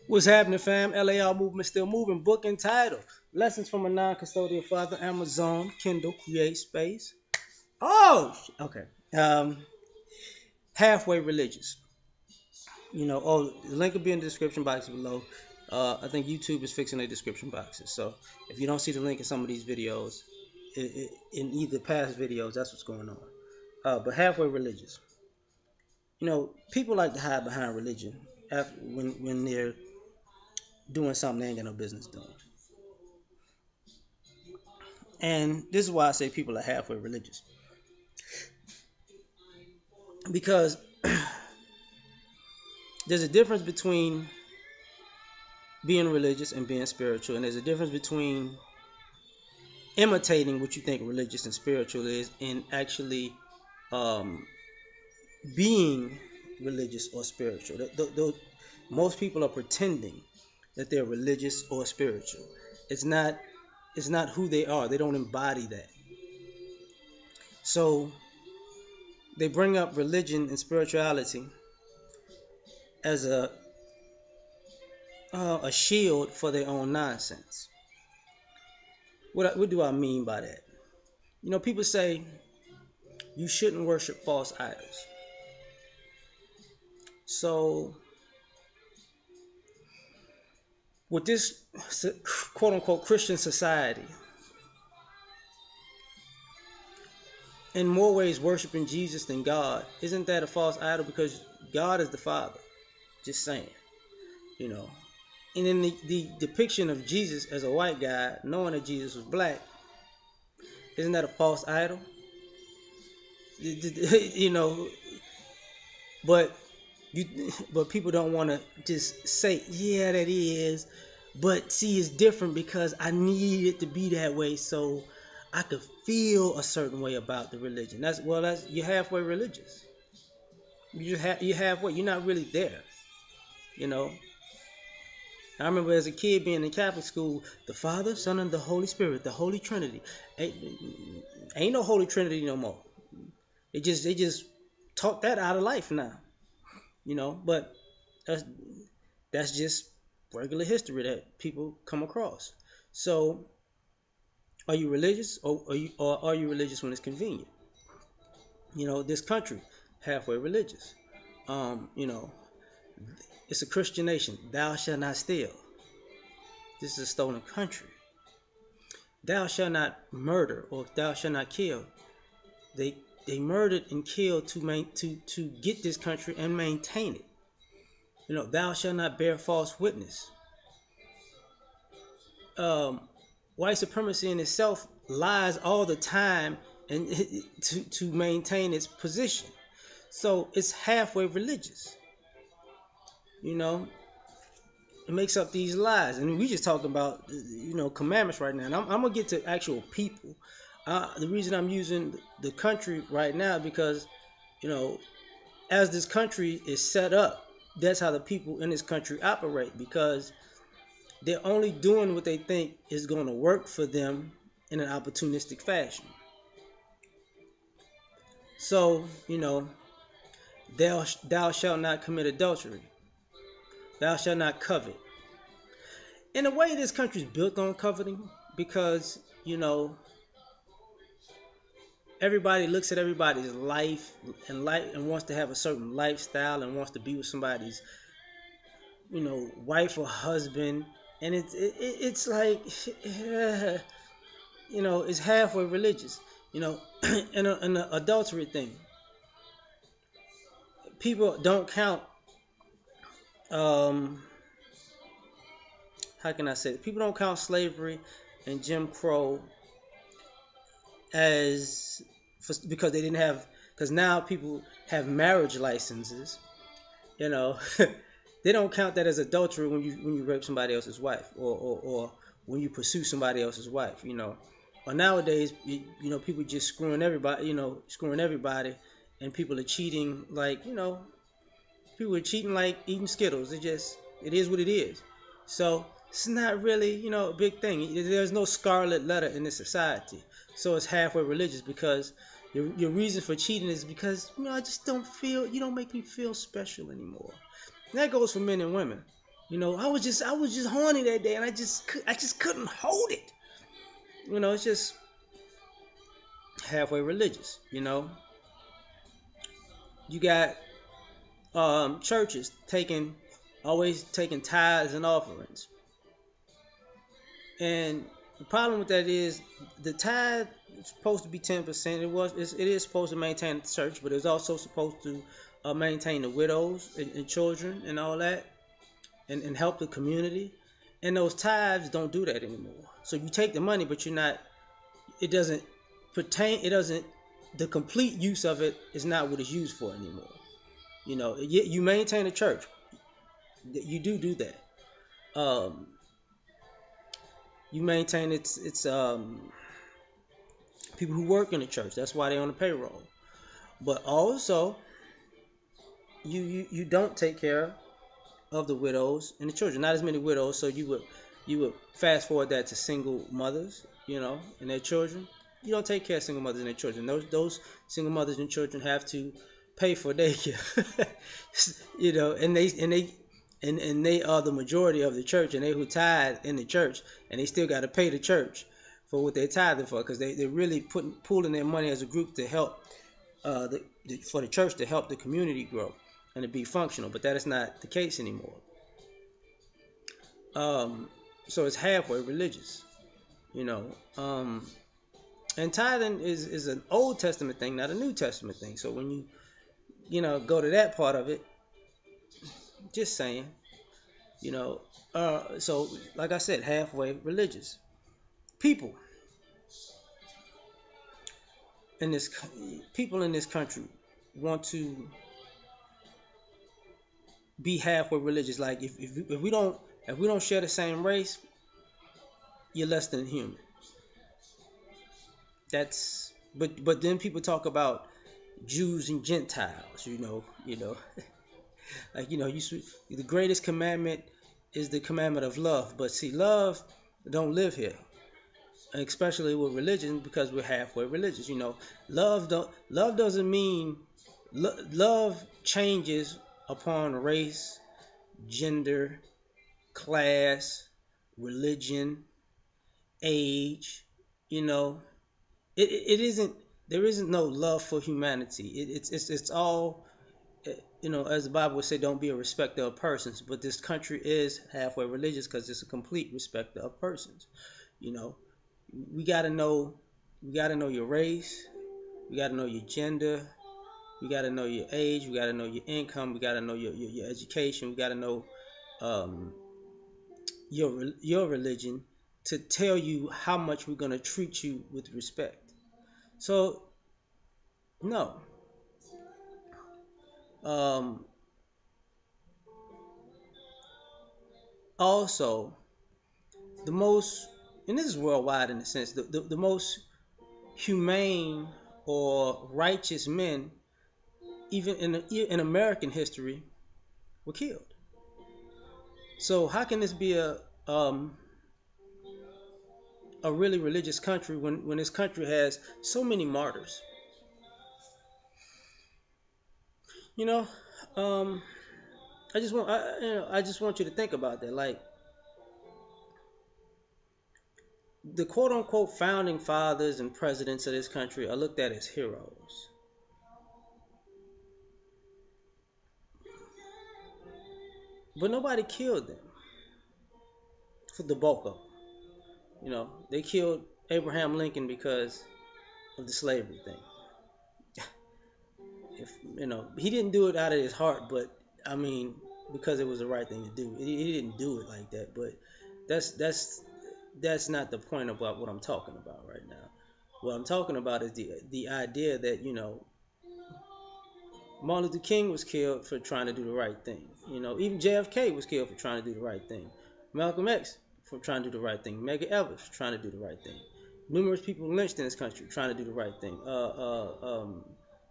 What's happening, fam? L.A.R movement still moving. Book entitled Lessons from a Non-Custodial Father. Amazon, Kindle, Create Space. Oh, okay. Um, Halfway religious. The link will be in the description box below. I think YouTube is fixing their description boxes. So if you don't see the link in some of these videos, in either past videos, that's what's going on. But halfway religious. People like to hide behind religion when they're doing something they ain't got no business doing. And this is why I say people are halfway religious. Because there's a difference between being religious and being spiritual. And there's a difference between imitating what you think religious and spiritual is and actually um, being religious or spiritual. Most people are pretending that they're religious or spiritual. It's not. It's not who they are. They don't embody that. So they bring up religion and spirituality as a shield for their own nonsense. What do I mean by that? People say you shouldn't worship false idols. So, with this quote unquote Christian society, in more ways worshiping Jesus than God, isn't that a false idol? Because God is the Father. Just saying, you know. And in the depiction of Jesus as a white guy, knowing that Jesus was black, isn't that a false idol? you know, but but people don't want to just say, yeah, that is. But see, it's different because I need it to be that way so I could feel a certain way about the religion. That's you're halfway religious. You're halfway. You're not really there. You know. I remember as a kid being in Catholic school, the Father, Son, and the Holy Spirit, the Holy Trinity. Ain't no Holy Trinity no more. They just taught that out of life now. But that's that's just regular history that people come across. So, are you religious, or are you religious when it's convenient? This country halfway religious. You know, it's a Christian nation. Thou shalt not steal. This is a stolen country. Thou shalt not murder, or thou shalt not kill. They they murdered and killed to get this country and maintain it. Thou shalt not bear false witness. um, White supremacy in itself lies all the time and to maintain its position. So it's halfway religious. You know, it makes up these lies, and we just talking about commandments right now. And I'm gonna get to actual people. The reason I'm using the country right now because you know as this country is set up, that's how the people in this country operate because they're only doing what they think is going to work for them in an opportunistic fashion. So, thou shalt not commit adultery. Thou shalt not covet. In a way, this country is built on coveting because, everybody looks at everybody's life and wants to have a certain lifestyle and wants to be with somebody's, wife or husband. And it's like, it's halfway religious. In the adultery thing, people don't count. Um, how can I say it? People don't count slavery and Jim Crow because they didn't have because now people have marriage licenses. You know, they don't count that as adultery when you rape somebody else's wife or when you pursue somebody else's wife. Or nowadays, people just screwing everybody. Screwing everybody, and people are cheating like people are cheating like eating Skittles. It is what it is. So it's not really a big thing. There's no scarlet letter in this society. So it's halfway religious because your reason for cheating is because I just don't feel you don't make me feel special anymore. And that goes for men and women. I was just horny that day, and I just couldn't hold it. It's just halfway religious. You got churches always taking tithes and offerings, and the problem with that is the tithe is supposed to be 10%. It is supposed to maintain the church, but it's also supposed to maintain the widows and children and all that, and help the community. And those tithes don't do that anymore. So you take the money, but you're not. It doesn't pertain. It doesn't. The complete use of it is not what it's used for anymore. You maintain a church. You do that. Um, you maintain its people who work in the church. That's why they're on the payroll. But also, you don't take care of the widows and the children. Not as many widows, so you would fast forward that to single mothers, and their children. You don't take care of single mothers and their children. Those single mothers and children have to pay for daycare, and they are the majority of the church, and they who tithe in the church, and they still got to pay the church for what they're tithing for, because they're really pooling their money as a group to help for the church to help the community grow and to be functional. But that is not the case anymore. So it's halfway religious, you know. And tithing is an Old Testament thing, not a New Testament thing. So when you go to that part of it, just saying, you know. So like I said, halfway religious people in this people in this country want to be halfway religious. Like if we don't share the same race, you're less than human. But then people talk about Jews and Gentiles. Like the greatest commandment is the commandment of love. But see, love don't live here, especially with religion, because we're halfway religious. Love doesn't mean love changes upon race, gender, class, religion, age. You know, it isn't. There isn't no love for humanity. It's all. As the Bible would say, don't be a respecter of persons. But this country is halfway religious because it's a complete respecter of persons. You know, we gotta know. We gotta know your race. We gotta know your gender. We gotta know your age. We gotta know your income. We gotta know your education. We gotta know um, your religion to tell you how much we're gonna treat you with respect. So no. Um, Also, the most, and this is worldwide in a sense, the most humane or righteous men, even in American history, were killed. So how can this be a really religious country when this country has so many martyrs? You know, um, I just want you to think about that. Like the quote unquote founding fathers and presidents of this country are looked at as heroes, but nobody killed them for the bulk of them. They killed Abraham Lincoln because of the slavery thing. If he didn't do it out of his heart, but I mean, because it was the right thing to do. He didn't do it like that, but that's that's that's not the point about what I'm talking about right now. What I'm talking about is the idea that Martin Luther King was killed for trying to do the right thing. Even JFK was killed for trying to do the right thing. Malcolm X for trying to do the right thing. Medgar Evers for trying to do the right thing. Numerous people lynched in this country trying to do the right thing.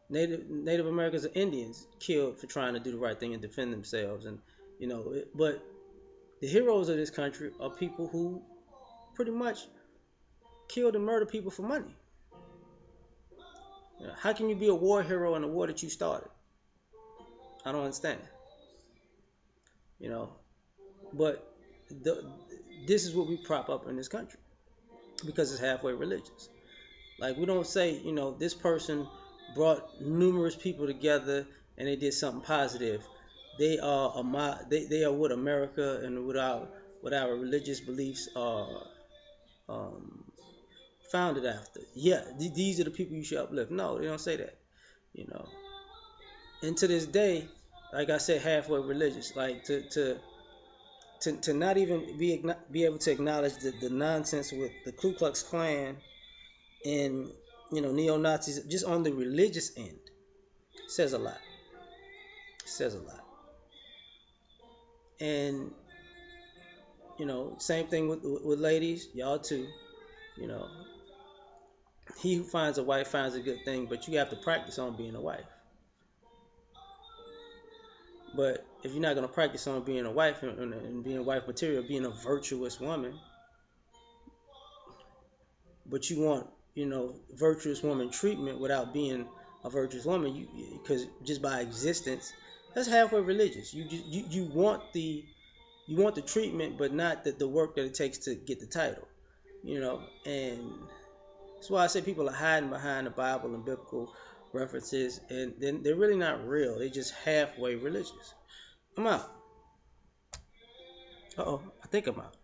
Native Americans and Indians killed for trying to do the right thing and defend themselves. And but the heroes of this country are people who pretty much killed and murdered people for money. How can you be a war hero in a war that you started? I don't understand. You know, But the, this is what we prop up in this country because it's halfway religious. Like we don't say, this person brought numerous people together and they did something positive. They are what America and what our religious beliefs are um, founded after. Yeah, these are the people you should uplift. No, they don't say that. You know, and to this day, like I said, halfway religious. Like to not even be able to acknowledge the nonsense with the Ku Klux Klan and neo Nazis just on the religious end says a lot. Says a lot. And same thing with ladies, y'all too. You know, he who finds a wife finds a good thing, but you have to practice on being a wife. But if you're not gonna practice on being a wife and being wife material, being a virtuous woman, but you want virtuous woman treatment without being a virtuous woman, because just by existence, that's halfway religious. You want the treatment, but not the work that it takes to get the title. And that's why I say people are hiding behind the Bible and biblical references, and then they're really not real. They're just halfway religious. I'm out. Uh oh, I think I'm out.